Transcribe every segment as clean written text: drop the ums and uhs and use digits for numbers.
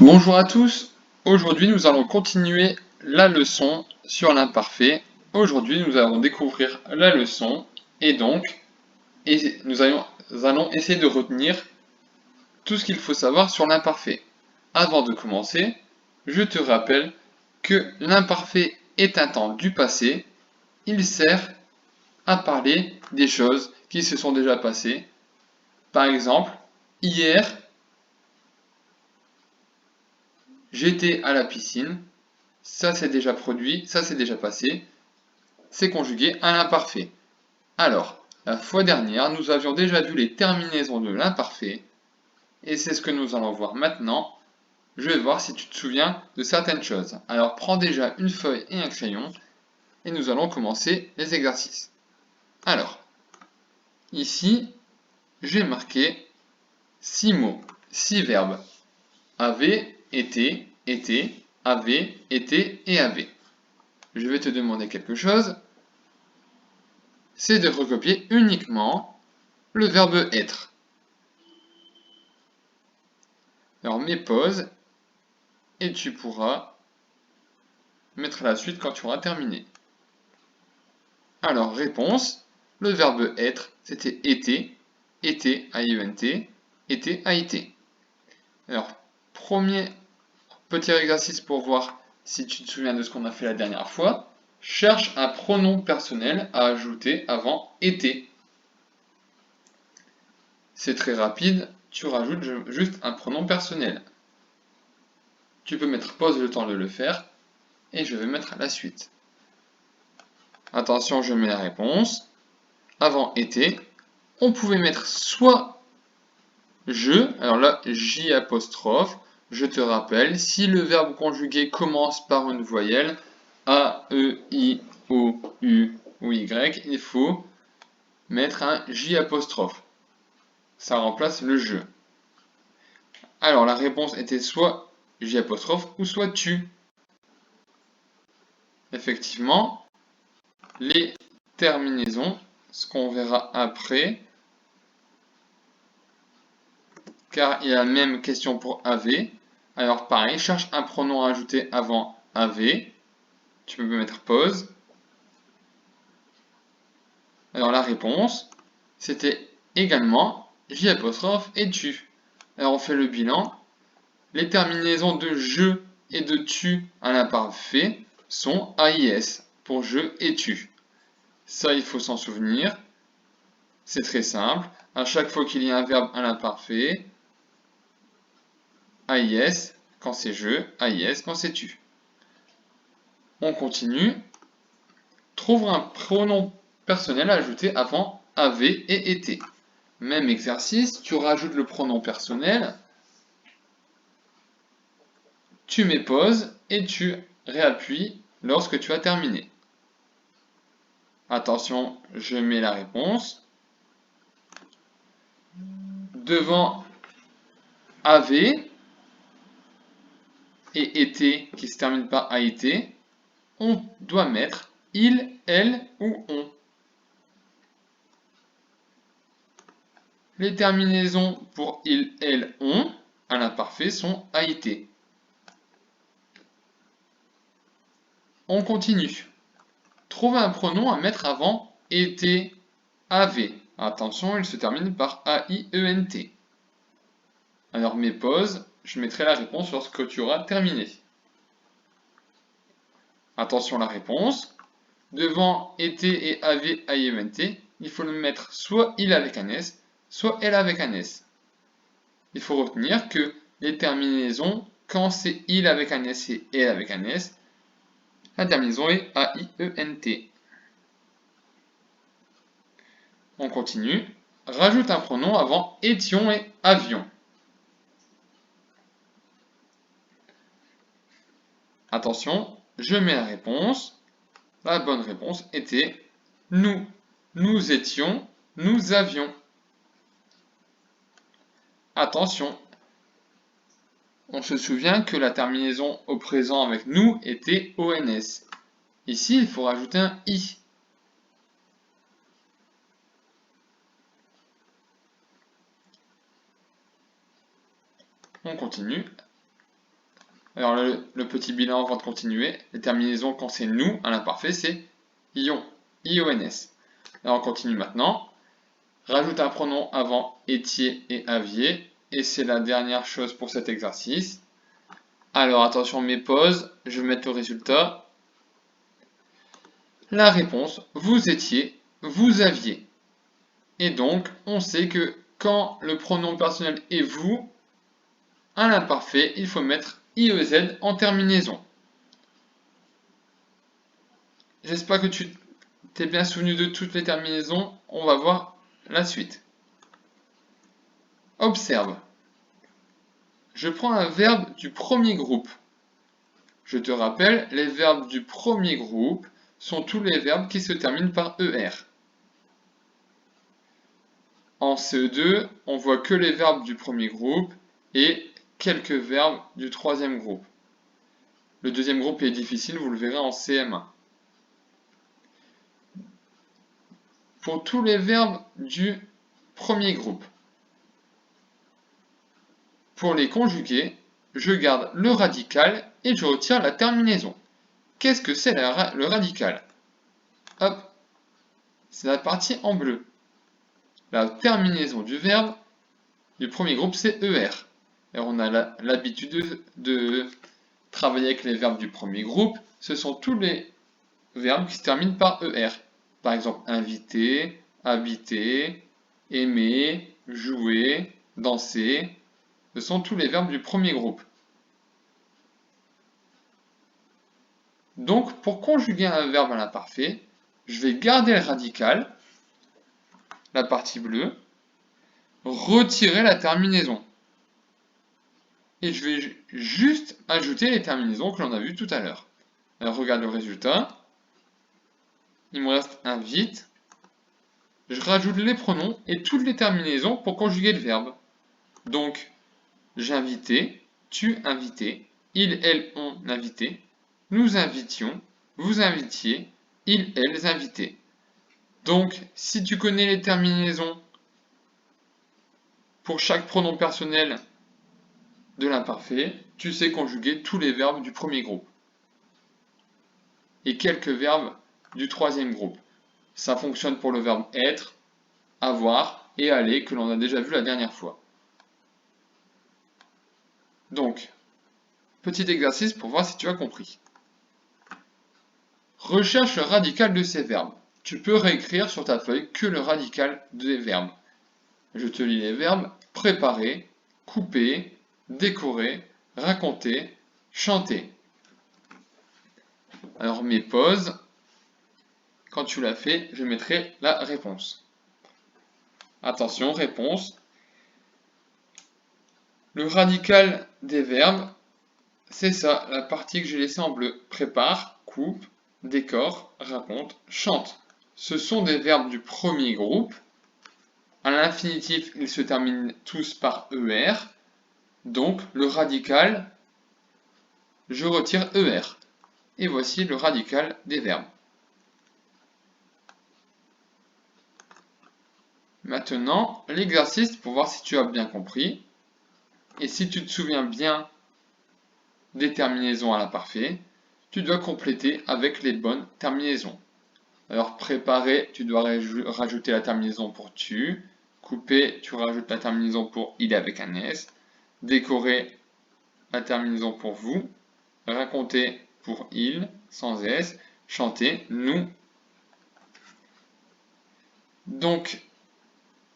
Bonjour à tous, aujourd'hui nous allons continuer la leçon sur l'imparfait. Aujourd'hui nous allons découvrir la leçon et donc nous allons essayer de retenir tout ce qu'il faut savoir sur l'imparfait. Avant de commencer, je te rappelle que l'imparfait est un temps du passé, il sert à parler des choses qui se sont déjà passées. Par exemple, hier, j'étais à la piscine. Ça c'est déjà produit, ça c'est déjà passé, c'est conjugué à l'imparfait. Alors, la fois dernière, nous avions déjà vu les terminaisons de l'imparfait, et c'est ce que nous allons voir maintenant. Je vais voir si tu te souviens de certaines choses. Alors prends déjà une feuille et un crayon, et nous allons commencer les exercices. Alors, ici, j'ai marqué 6 mots, 6 verbes. Avait, été, avait, été et avait. Je vais te demander quelque chose. C'est de recopier uniquement le verbe être. Alors mets pause et tu pourras mettre la suite quand tu auras terminé. Alors réponse, le verbe être c'était été, été A-I-E-N-T, été a été. Alors premier petit exercice pour voir si tu te souviens de ce qu'on a fait la dernière fois. Cherche un pronom personnel à ajouter avant été. C'est très rapide, tu rajoutes juste un pronom personnel. Tu peux mettre pause le temps de le faire et je vais mettre la suite. Attention, je mets la réponse. Avant été, on pouvait mettre soit je, alors là, J apostrophe, je te rappelle, si le verbe conjugué commence par une voyelle, A, E, I, O, U ou Y, il faut mettre un J apostrophe. Ça remplace le je. Alors la réponse était soit J apostrophe ou soit tu. Effectivement, les terminaisons, ce qu'on verra après, car il y a la même question pour avait. Alors pareil, cherche un pronom à ajouter avant avait. Tu peux mettre pause. Alors la réponse, c'était également J apostrophe et tu. Alors on fait le bilan. Les terminaisons de je et de tu à l'imparfait sont AIS pour je et tu. Ça, il faut s'en souvenir. C'est très simple. À chaque fois qu'il y a un verbe à l'imparfait, AIS quand c'est je, AIS quand c'est tu. On continue. Trouve un pronom personnel à ajouter avant avait et été. Même exercice, tu rajoutes le pronom personnel, tu mets pause et tu réappuies lorsque tu as terminé. Attention, je mets la réponse. Devant avait et été qui se termine par a été, on doit mettre il, elle ou on. Les terminaisons pour il, elle, on à l'imparfait sont a été. On continue. Trouve un pronom à mettre avant été, avait. Attention, il se termine par A-I-E-N-T. Alors mets pause, je mettrai la réponse lorsque tu auras terminé. Attention la réponse. Devant été et avait A-I-E-N-T, il faut le mettre soit il avec un S, soit elle avec un S. Il faut retenir que les terminaisons, quand c'est il avec un S et elle avec un S, la terminaison est A-I-E-N-T. On continue. Rajoute un pronom avant étions et avions. Attention, je mets la réponse. La bonne réponse était nous. Nous étions, nous avions. Attention, on se souvient que la terminaison au présent avec nous était ONS. Ici, il faut rajouter un I. On continue. Alors le petit bilan avant de continuer, les terminaisons quand c'est nous à l'imparfait, c'est ion, I-O-N-S. Alors on continue maintenant. Rajoute un pronom avant étiez et aviez, et c'est la dernière chose pour cet exercice. Alors attention mes pauses, je vais mettre le résultat. La réponse, vous étiez, vous aviez. Et donc, on sait que quand le pronom personnel est vous, à l'imparfait, il faut mettre IEZ en terminaison. J'espère que tu t'es bien souvenu de toutes les terminaisons. On va voir la suite. Observe. Je prends un verbe du premier groupe. Je te rappelle, les verbes du premier groupe sont tous les verbes qui se terminent par ER. En CE2, on voit que les verbes du premier groupe et quelques verbes du troisième groupe. Le deuxième groupe est difficile, vous le verrez en CM1. Pour tous les verbes du premier groupe, pour les conjuguer, je garde le radical et je retire la terminaison. Qu'est-ce que c'est le radical? Hop, c'est la partie en bleu. La terminaison du verbe du premier groupe, c'est ER. Et on a l'habitude de travailler avec les verbes du premier groupe. Ce sont tous les verbes qui se terminent par ER. Par exemple, inviter, habiter, aimer, jouer, danser. Ce sont tous les verbes du premier groupe. Donc, pour conjuguer un verbe à l'imparfait, je vais garder le radical, la partie bleue, retirer la terminaison. Et je vais juste ajouter les terminaisons que l'on a vues tout à l'heure. Alors, regarde le résultat. Il me reste invite. Je rajoute les pronoms et toutes les terminaisons pour conjuguer le verbe. Donc, j'invitais, tu invitais, il, elle, on invitait, nous invitions, vous invitiez, ils, elles invitaient. Donc, si tu connais les terminaisons pour chaque pronom personnel de l'imparfait, tu sais conjuguer tous les verbes du premier groupe et quelques verbes du troisième groupe. Ça fonctionne pour le verbe être, avoir et aller que l'on a déjà vu la dernière fois. Donc, petit exercice pour voir si tu as compris. Recherche le radical de ces verbes. Tu peux réécrire sur ta feuille que le radical des verbes. Je te lis les verbes préparer, couper, décorer, raconter, chanter. Alors mes pauses, quand tu l'as fait, je mettrai la réponse. Attention, réponse. Le radical des verbes, c'est ça, la partie que j'ai laissée en bleu. Prépare, coupe, décore, raconte, chante. Ce sont des verbes du premier groupe. À l'infinitif, ils se terminent tous par ER. Donc, le radical, je retire ER. Et voici le radical des verbes. Maintenant, l'exercice pour voir si tu as bien compris. Et si tu te souviens bien des terminaisons à l'imparfait, tu dois compléter avec les bonnes terminaisons. Alors, préparer, tu dois rajouter la terminaison pour tu. Couper, tu rajoutes la terminaison pour il avec un S. Décorer, la terminaison pour vous. Raconter pour il, sans S. Chanter, nous. Donc,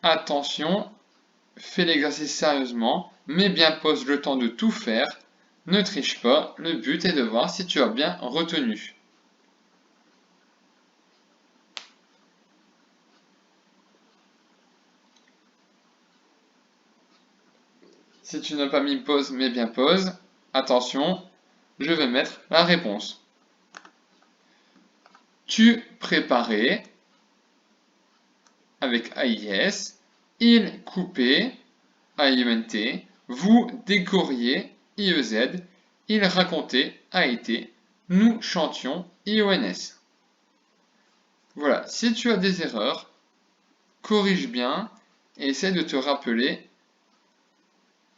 attention, fais l'exercice sérieusement, mais bien pose le temps de tout faire. Ne triche pas, le but est de voir si tu as bien retenu. Si tu n'as pas mis pause, mais bien pause, attention, je vais mettre la réponse. Tu préparais, avec AIS, il coupait, AIENT, vous décoriez, IEZ, il racontait, AET, nous chantions, IONS. Voilà, si tu as des erreurs, corrige bien et essaie de te rappeler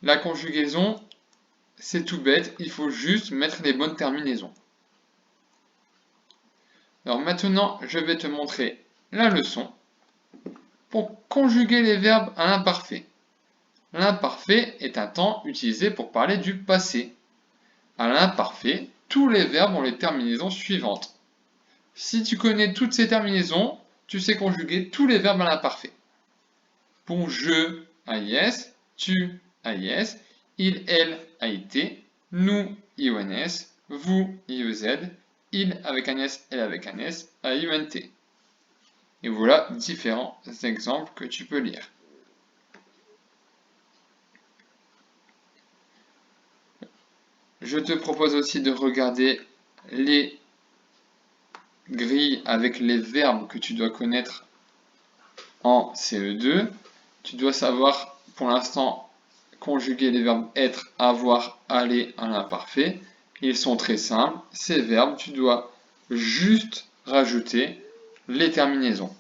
la conjugaison, c'est tout bête, il faut juste mettre les bonnes terminaisons. Alors maintenant, je vais te montrer la leçon pour conjuguer les verbes à l'imparfait. L'imparfait est un temps utilisé pour parler du passé. À l'imparfait, tous les verbes ont les terminaisons suivantes. Si tu connais toutes ces terminaisons, tu sais conjuguer tous les verbes à l'imparfait. Pour je, AIS, tu, AIS, il, elle, AIT, nous, IONS, vous, IEZ, il avec un S, elle avec un S, AIUNT. Et voilà différents exemples que tu peux lire. Je te propose aussi de regarder les grilles avec les verbes que tu dois connaître en CE2. Tu dois savoir pour l'instant conjuguer les verbes être, avoir, aller à l'imparfait. Ils sont très simples. Ces verbes, tu dois juste rajouter les terminaisons.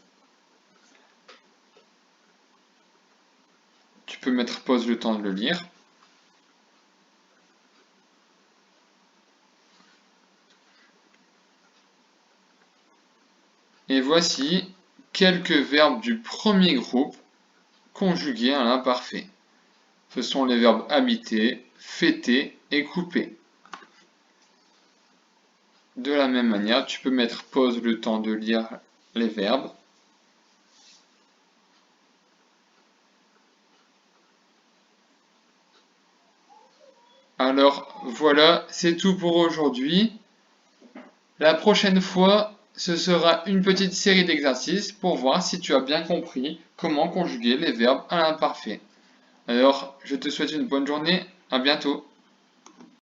Tu peux mettre pause le temps de le lire. Et voici quelques verbes du premier groupe conjugués à l'imparfait. Ce sont les verbes habiter, fêter et couper. De la même manière, tu peux mettre pause le temps de lire les verbes. Alors voilà, c'est tout pour aujourd'hui. La prochaine fois, ce sera une petite série d'exercices pour voir si tu as bien compris comment conjuguer les verbes à l'imparfait. Alors, je te souhaite une bonne journée, à bientôt.